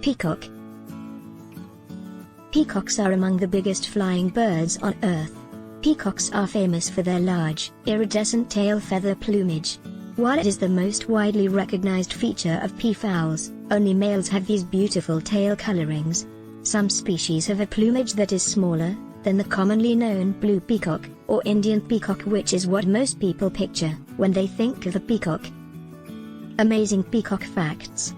Peacock. Peacocks are among the biggest flying birds on Earth. Peacocks are famous for their large, iridescent tail feather plumage. While it is the most widely recognized feature of peafowls, only males have these beautiful tail colorings. Some species have a plumage that is smaller than the commonly known blue peacock, or Indian peacock, which is what most people picture when they think of a peacock. Amazing peacock facts.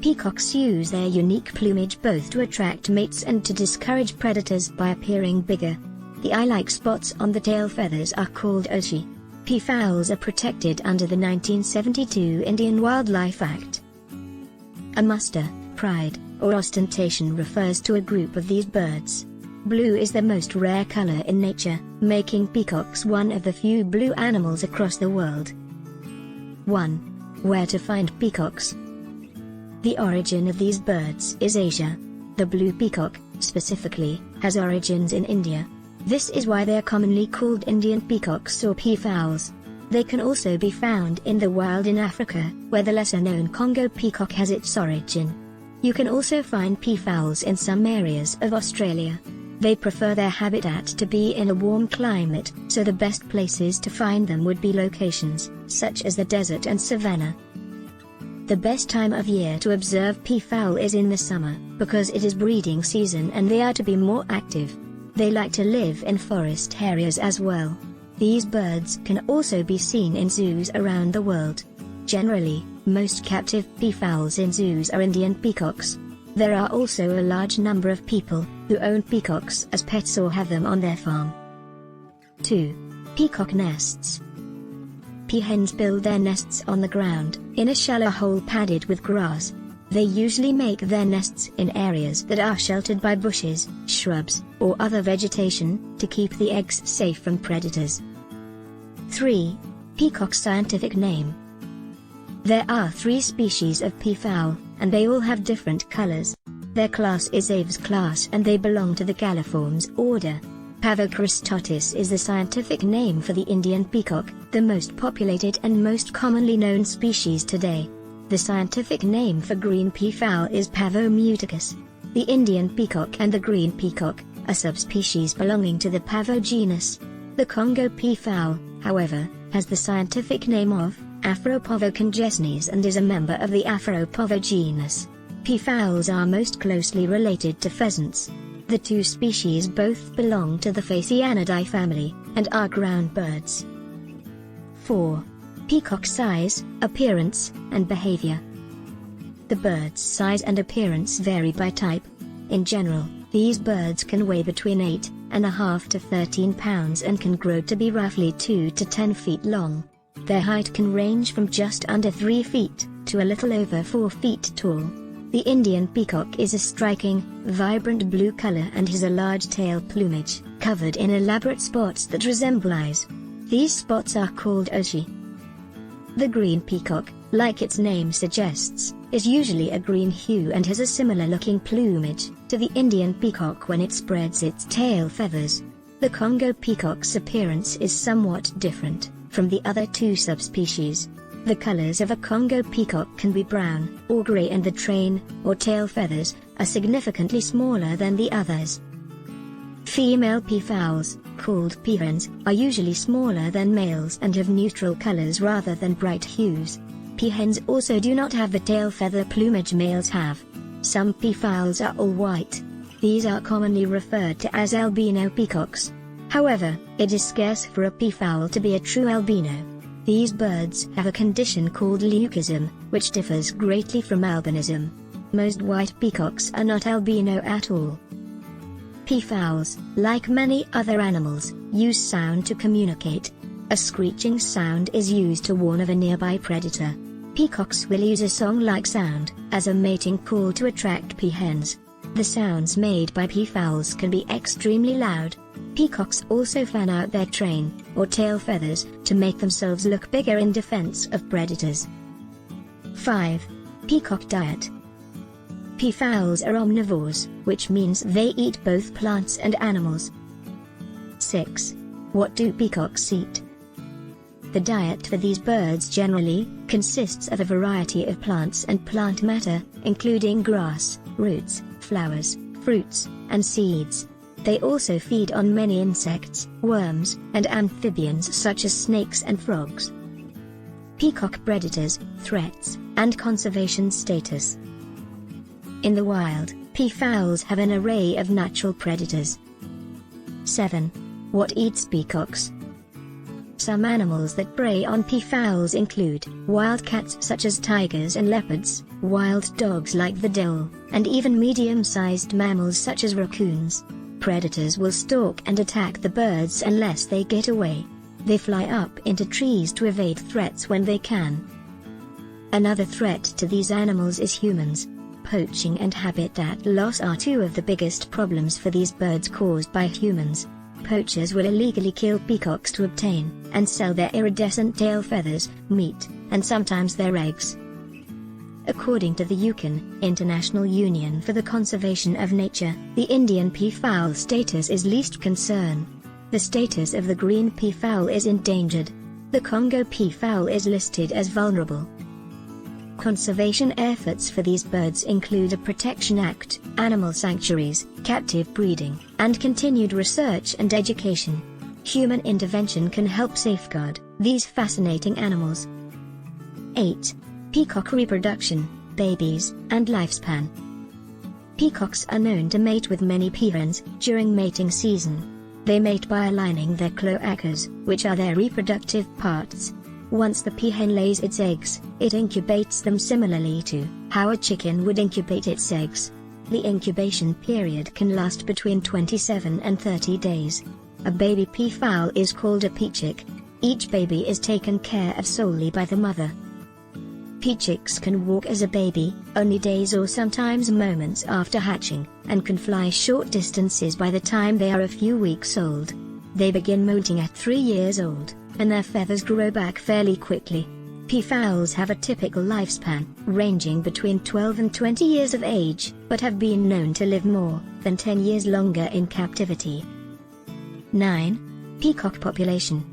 Peacocks use their unique plumage both to attract mates and to discourage predators by appearing bigger. The eye-like spots on the tail feathers are called oshi. Peafowls are protected under the 1972 Indian Wildlife Act. A muster, pride, or ostentation refers to a group of these birds. Blue is the most rare color in nature, making peacocks one of the few blue animals across the world. 1. Where to find peacocks? The origin of these birds is Asia. The blue peacock, specifically, has origins in India. This is why they are commonly called Indian peacocks or peafowls. They can also be found in the wild in Africa, where the lesser-known Congo peacock has its origin. You can also find peafowls in some areas of Australia. They prefer their habitat to be in a warm climate, so the best places to find them would be locations such as the desert and savanna. The best time of year to observe peafowl is in the summer, because it is breeding season and they are to be more active. They like to live in forest areas as well. These birds can also be seen in zoos around the world. Generally, most captive peafowls in zoos are Indian peacocks. There are also a large number of people who own peacocks as pets or have them on their farm. 2. Peacock nests. Peahens build their nests on the ground, in a shallow hole padded with grass. They usually make their nests in areas that are sheltered by bushes, shrubs, or other vegetation, to keep the eggs safe from predators. 3. Peacock scientific name. There are 3 species of peafowl, and they all have different colors. Their class is Aves class and they belong to the Galliformes order. Pavocristotis is the scientific name for the Indian peacock, the most populated and most commonly known species today. The scientific name for green peafowl is Pavomuticus. The Indian peacock and the green peacock are subspecies belonging to the Pavo genus. The Congo peafowl, however, has the scientific name of Afropavo congesnes and is a member of the Afropavo genus. Peafowls are most closely related to pheasants. The 2 species both belong to the Phasianidae family, and are ground birds. 4. Peacock size, appearance, and behavior. The bird's size and appearance vary by type. In general, these birds can weigh between 8.5 to 13 pounds and can grow to be roughly 2 to 10 feet long. Their height can range from just under 3 feet, to a little over 4 feet tall. The Indian peacock is a striking, vibrant blue color and has a large tail plumage, covered in elaborate spots that resemble eyes. These spots are called oshi. The green peacock, like its name suggests, is usually a green hue and has a similar looking plumage to the Indian peacock when it spreads its tail feathers. The Congo peacock's appearance is somewhat different from the other 2 subspecies. The colors of a Congo peacock can be brown or gray, and the train or tail feathers are significantly smaller than the others. Female peafowls, called peahens, are usually smaller than males and have neutral colors rather than bright hues. Peahens also do not have the tail feather plumage males have. Some peafowls are all white. These are commonly referred to as albino peacocks. However, it is scarce for a peafowl to be a true albino. These birds have a condition called leucism, which differs greatly from albinism. Most white peacocks are not albino at all. Peafowls, like many other animals, use sound to communicate. A screeching sound is used to warn of a nearby predator. Peacocks will use a song-like sound as a mating call to attract peahens. The sounds made by peafowls can be extremely loud. Peacocks also fan out their train or tail feathers to make themselves look bigger in defense of predators. 5. Peacock diet. Peafowls are omnivores, which means they eat both plants and animals. 6. What do peacocks eat? The diet for these birds generally consists of a variety of plants and plant matter, including grass, roots, flowers, fruits, and seeds. They also feed on many insects, worms, and amphibians such as snakes and frogs. Peacock predators, threats, and conservation status. In the wild, peafowls have an array of natural predators. 7. What eats peacocks? Some animals that prey on peafowls include wildcats such as tigers and leopards, wild dogs like the dole, and even medium-sized mammals such as raccoons. Predators will stalk and attack the birds unless they get away. They fly up into trees to evade threats when they can. Another threat to these animals is humans. Poaching and habitat loss are two of the biggest problems for these birds caused by humans. Poachers will illegally kill peacocks to obtain and sell their iridescent tail feathers, meat, and sometimes their eggs. According to the UCAN, International Union for the Conservation of Nature, the Indian peafowl status is least concern. The status of the green peafowl is endangered. The Congo peafowl is listed as vulnerable. Conservation efforts for these birds include a Protection Act, animal sanctuaries, captive breeding, and continued research and education. Human intervention can help safeguard these fascinating animals. 8. Peacock reproduction, babies, and lifespan. Peacocks are known to mate with many peahens during mating season. They mate by aligning their cloacas, which are their reproductive parts. Once the peahen lays its eggs, it incubates them similarly to how a chicken would incubate its eggs. The incubation period can last between 27 and 30 days. A baby peafowl is called a peachick. Each baby is taken care of solely by the mother. Peachicks can walk as a baby, only days or sometimes moments after hatching, and can fly short distances by the time they are a few weeks old. They begin molting at 3 years old, and their feathers grow back fairly quickly. Peafowls have a typical lifespan, ranging between 12 and 20 years of age, but have been known to live more than 10 years longer in captivity. 9. Peacock population.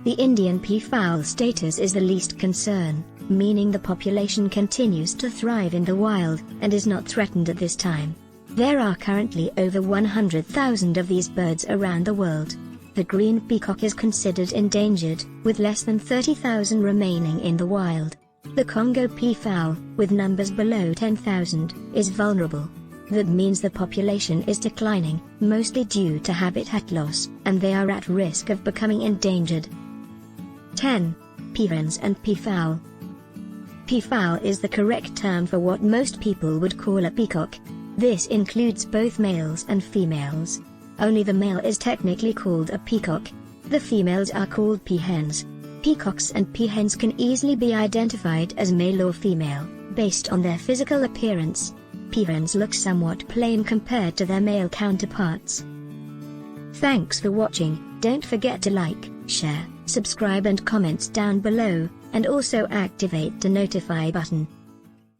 The Indian peafowl status is the least concern, meaning the population continues to thrive in the wild, and is not threatened at this time. There are currently over 100,000 of these birds around the world. The green peacock is considered endangered, with less than 30,000 remaining in the wild. The Congo peafowl, with numbers below 10,000, is vulnerable. That means the population is declining, mostly due to habitat loss, and they are at risk of becoming endangered. 10. Peahens and peafowl. Peafowl is the correct term for what most people would call a peacock. This includes both males and females. Only the male is technically called a peacock. The females are called peahens. Peacocks and peahens can easily be identified as male or female, based on their physical appearance. Peahens look somewhat plain compared to their male counterparts. Thanks for watching. Don't forget to like, share, subscribe and comment down below, and also activate the notify button.